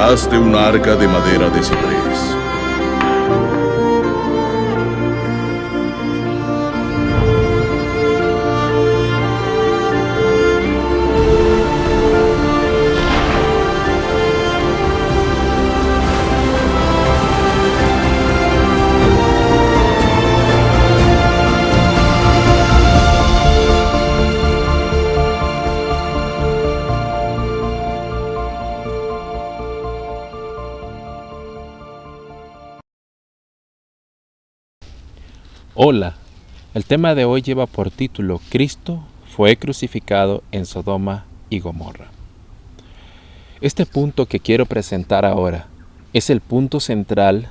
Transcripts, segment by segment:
Hazte un arca de madera de ciprés. Hola, el tema de hoy lleva por título Cristo fue crucificado en Sodoma y Gomorra. Este punto que quiero presentar ahora es el punto central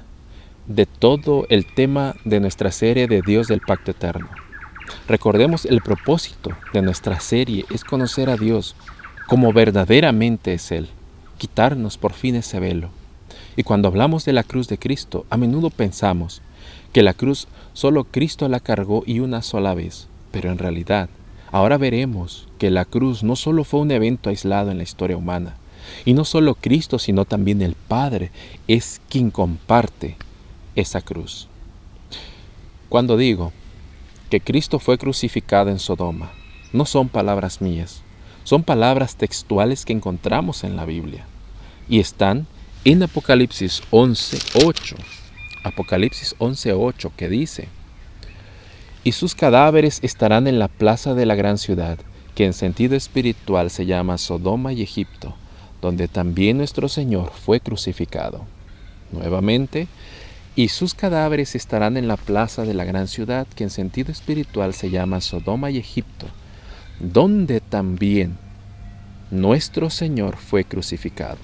de todo el tema de nuestra serie de Dios del Pacto Eterno. Recordemos, el propósito de nuestra serie es conocer a Dios como verdaderamente es Él, quitarnos por fin ese velo. Y cuando hablamos de la cruz de Cristo, a menudo pensamos que la cruz solo Cristo la cargó y una sola vez, pero en realidad, ahora veremos que la cruz no solo fue un evento aislado en la historia humana, y no solo Cristo, sino también el Padre es quien comparte esa cruz. Cuando digo que Cristo fue crucificado en Sodoma, no son palabras mías, son palabras textuales que encontramos en la Biblia, y están en Apocalipsis 11:8. Apocalipsis 11:8, que dice: y sus cadáveres estarán en la plaza de la gran ciudad, que en sentido espiritual se llama Sodoma y Egipto, donde también nuestro Señor fue crucificado. Nuevamente, y sus cadáveres estarán en la plaza de la gran ciudad, que en sentido espiritual se llama Sodoma y Egipto, donde también nuestro Señor fue crucificado.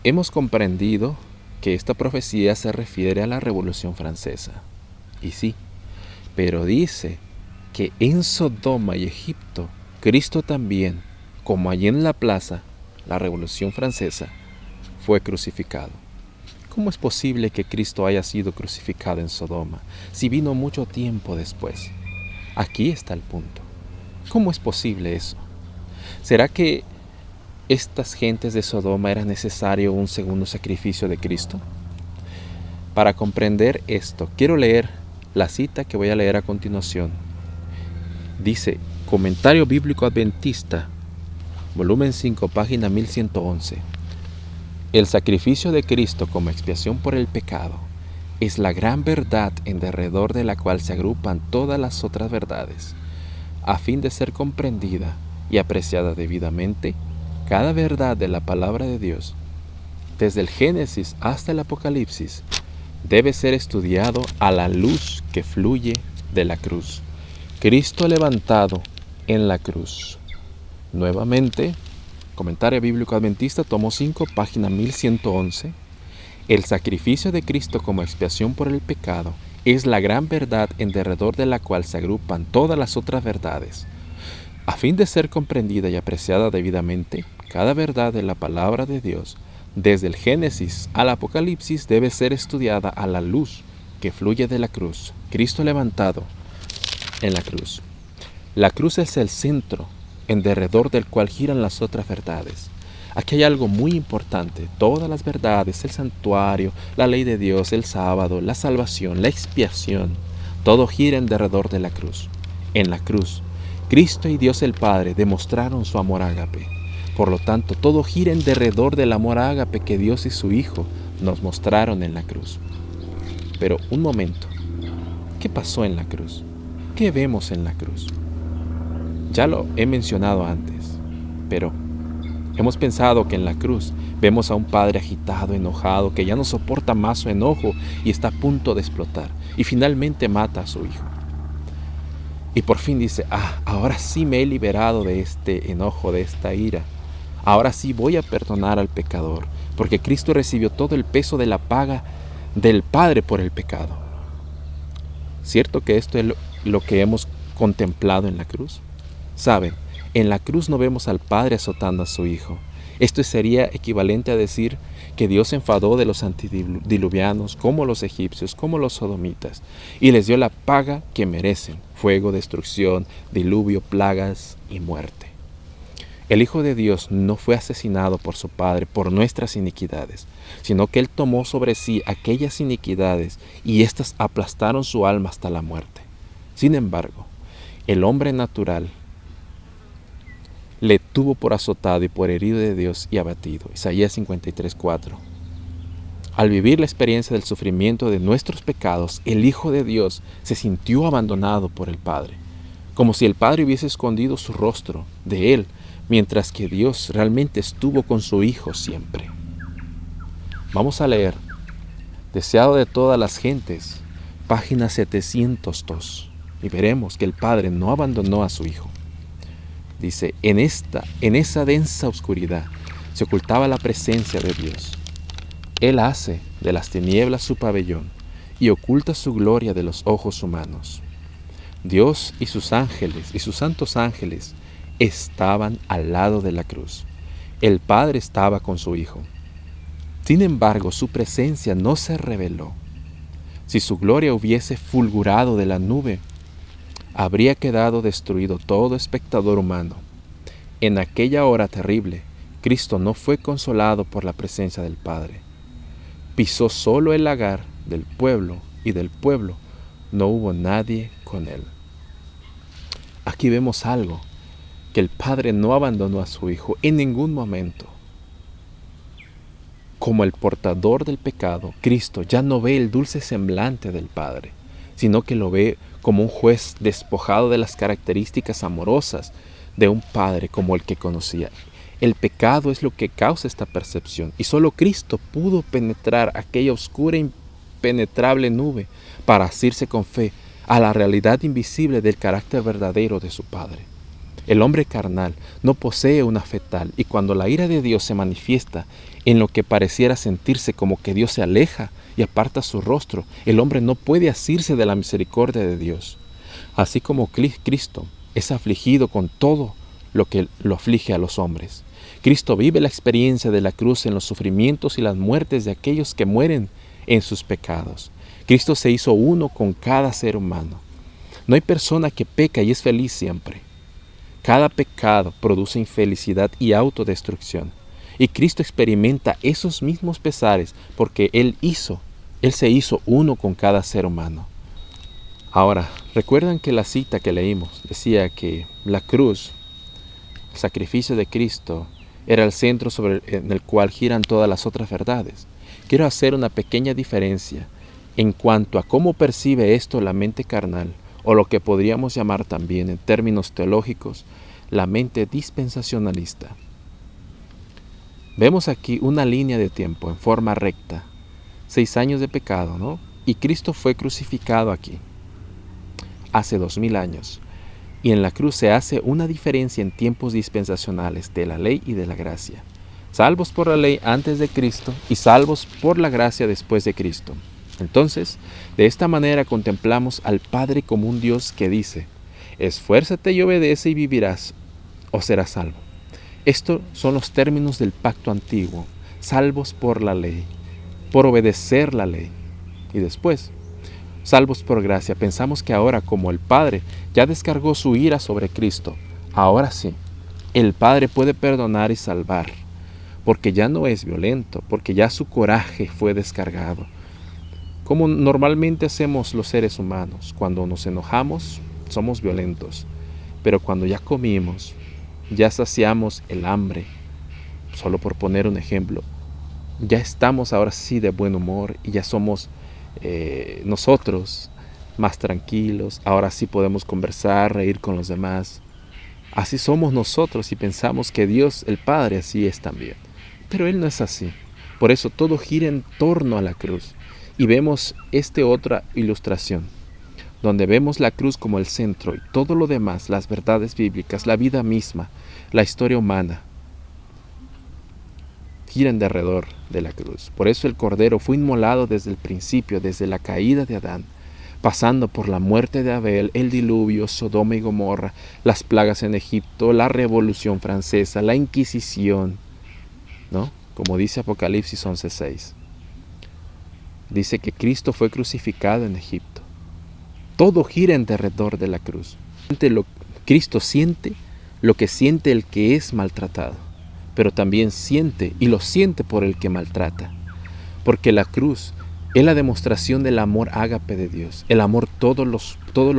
Hemos comprendido que esta profecía se refiere a la Revolución Francesa. Y sí, pero dice que en Sodoma y Egipto, Cristo también, como allí en la plaza, la Revolución Francesa, fue crucificado. ¿Cómo es posible que Cristo haya sido crucificado en Sodoma, si vino mucho tiempo después? Aquí está el punto. ¿Cómo es posible eso? ¿Será que estas gentes de Sodoma era necesario un segundo sacrificio de Cristo? Para comprender esto, quiero leer la cita que voy a leer a continuación. Dice, Comentario Bíblico Adventista, volumen 5, página 1111. El sacrificio de Cristo como expiación por el pecado es la gran verdad en derredor de la cual se agrupan todas las otras verdades. A fin de ser comprendida y apreciada debidamente, cada verdad de la palabra de Dios, desde el Génesis hasta el Apocalipsis, debe ser estudiado a la luz que fluye de la cruz. Cristo levantado en la cruz. Nuevamente, Comentario Bíblico Adventista, tomo 5, página 1111. El sacrificio de Cristo como expiación por el pecado es la gran verdad en derredor de la cual se agrupan todas las otras verdades. A fin de ser comprendida y apreciada debidamente, cada verdad de la palabra de Dios, desde el Génesis al Apocalipsis, debe ser estudiada a la luz que fluye de la cruz. Cristo levantado en la cruz. La cruz es el centro en derredor del cual giran las otras verdades. Aquí hay algo muy importante. Todas las verdades, el santuario, la ley de Dios, el sábado, la salvación, la expiación, todo gira en derredor de la cruz. En la cruz, Cristo y Dios el Padre demostraron su amor ágape. Por lo tanto, todo gira en derredor del amor ágape que Dios y su Hijo nos mostraron en la cruz. Pero un momento, ¿qué pasó en la cruz? ¿Qué vemos en la cruz? Ya lo he mencionado antes, pero hemos pensado que en la cruz vemos a un padre agitado, enojado, que ya no soporta más su enojo y está a punto de explotar, y finalmente mata a su hijo. Y por fin dice, ahora sí me he liberado de este enojo, de esta ira. Ahora sí voy a perdonar al pecador, porque Cristo recibió todo el peso de la paga del Padre por el pecado. ¿Cierto que esto es lo que hemos contemplado en la cruz? Saben, en la cruz no vemos al Padre azotando a su Hijo. Esto sería equivalente a decir que Dios se enfadó de los antediluvianos, como los egipcios, como los sodomitas, y les dio la paga que merecen: fuego, destrucción, diluvio, plagas y muerte. El Hijo de Dios no fue asesinado por su Padre por nuestras iniquidades, sino que Él tomó sobre sí aquellas iniquidades y éstas aplastaron su alma hasta la muerte. Sin embargo, el hombre natural le tuvo por azotado y por herido de Dios y abatido. Isaías 53:4. Al vivir la experiencia del sufrimiento de nuestros pecados, el Hijo de Dios se sintió abandonado por el Padre, como si el Padre hubiese escondido su rostro de Él, mientras que Dios realmente estuvo con su Hijo siempre. Vamos a leer, deseado de todas las gentes, página 702, y veremos que el Padre no abandonó a su Hijo. Dice, en esa densa oscuridad se ocultaba la presencia de Dios. Él hace de las tinieblas su pabellón y oculta su gloria de los ojos humanos. Dios y sus ángeles y sus santos ángeles estaban al lado de la cruz. El Padre estaba con su Hijo. Sin embargo, su presencia no se reveló. Si su gloria hubiese fulgurado de la nube, habría quedado destruido todo espectador humano. En aquella hora terrible, Cristo no fue consolado por la presencia del Padre. Pisó solo el lagar del pueblo y del pueblo no hubo nadie con él. Aquí vemos algo, que el Padre no abandonó a su Hijo en ningún momento. Como el portador del pecado, Cristo ya no ve el dulce semblante del Padre, sino que lo ve como un juez despojado de las características amorosas de un Padre como el que conocía. El pecado es lo que causa esta percepción, y solo Cristo pudo penetrar aquella oscura e impenetrable nube para asirse con fe a la realidad invisible del carácter verdadero de su Padre. El hombre carnal no posee una fe tal, y cuando la ira de Dios se manifiesta en lo que pareciera sentirse como que Dios se aleja y aparta su rostro, el hombre no puede asirse de la misericordia de Dios. Así como Cristo es afligido con todo lo que lo aflige a los hombres. Cristo vive la experiencia de la cruz en los sufrimientos y las muertes de aquellos que mueren en sus pecados. Cristo se hizo uno con cada ser humano. No hay persona que peca y es feliz siempre. Cada pecado produce infelicidad y autodestrucción. Y Cristo experimenta esos mismos pesares porque Él se hizo uno con cada ser humano. Ahora, recuerdan que la cita que leímos decía que la cruz, el sacrificio de Cristo, era el centro en el cual giran todas las otras verdades. Quiero hacer una pequeña diferencia en cuanto a cómo percibe esto la mente carnal, o lo que podríamos llamar también en términos teológicos, la mente dispensacionalista. Vemos aquí una línea de tiempo en forma recta, 6 años de pecado, ¿no? Y Cristo fue crucificado aquí, hace 2000 años. Y en la cruz se hace una diferencia en tiempos dispensacionales de la ley y de la gracia. Salvos por la ley antes de Cristo y salvos por la gracia después de Cristo. Entonces, de esta manera contemplamos al Padre como un Dios que dice, esfuérzate y obedece y vivirás, o serás salvo. Estos son los términos del pacto antiguo, salvos por la ley, por obedecer la ley. Y después, salvos por gracia. Pensamos que ahora, como el Padre ya descargó su ira sobre Cristo, ahora sí, el Padre puede perdonar y salvar, porque ya no es violento, porque ya su coraje fue descargado. Como normalmente hacemos los seres humanos, cuando nos enojamos, somos violentos, pero cuando ya comimos, ya saciamos el hambre, solo por poner un ejemplo, ya estamos ahora sí de buen humor y ya somos nosotros más tranquilos, ahora sí podemos conversar, reír con los demás. Así somos nosotros y pensamos que Dios, el Padre, así es también. Pero Él no es así. Por eso todo gira en torno a la cruz. Y vemos otra ilustración, donde vemos la cruz como el centro y todo lo demás, las verdades bíblicas, la vida misma, la historia humana, giran alrededor de la cruz. Por eso el Cordero fue inmolado desde el principio, desde la caída de Adán, pasando por la muerte de Abel, el diluvio, Sodoma y Gomorra, las plagas en Egipto, la Revolución Francesa, la Inquisición, ¿no? Como dice Apocalipsis 11:6. Dice que Cristo fue crucificado en Egipto. Todo gira alrededor de la cruz. Cristo siente lo que siente el que es maltratado, pero también siente y lo siente por el que maltrata. Porque la cruz es la demostración del amor ágape de Dios. El amor todo lo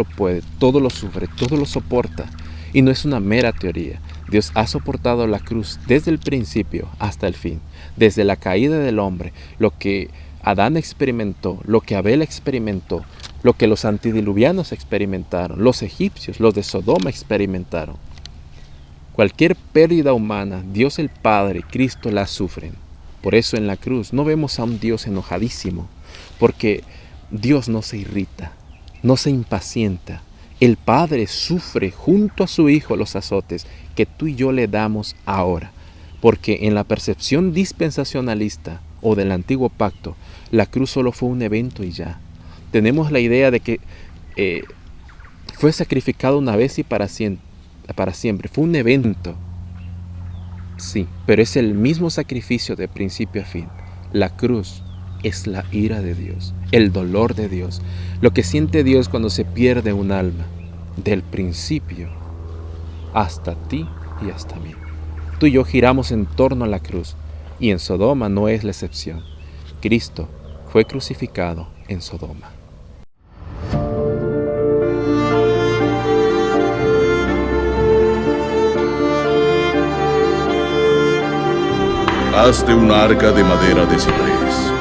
puede, todo lo sufre, todo lo soporta. Y no es una mera teoría. Dios ha soportado la cruz desde el principio hasta el fin. Desde la caída del hombre, lo que Adán experimentó, lo que Abel experimentó, lo que los antediluvianos experimentaron, los egipcios, los de Sodoma experimentaron. Cualquier pérdida humana, Dios el Padre y Cristo la sufren. Por eso en la cruz no vemos a un Dios enojadísimo, porque Dios no se irrita, no se impacienta. El Padre sufre junto a su Hijo los azotes que tú y yo le damos ahora, porque en la percepción dispensacionalista o del antiguo pacto, la cruz solo fue un evento y ya. Tenemos la idea de que fue sacrificado una vez y para siempre. Fue un evento. Sí, pero es el mismo sacrificio de principio a fin. La cruz es la ira de Dios, el dolor de Dios, lo que siente Dios cuando se pierde un alma, del principio hasta ti y hasta mí. Tú y yo giramos en torno a la cruz, y en Sodoma no es la excepción. Cristo fue crucificado en Sodoma. Hazte un arca de madera de ciprés.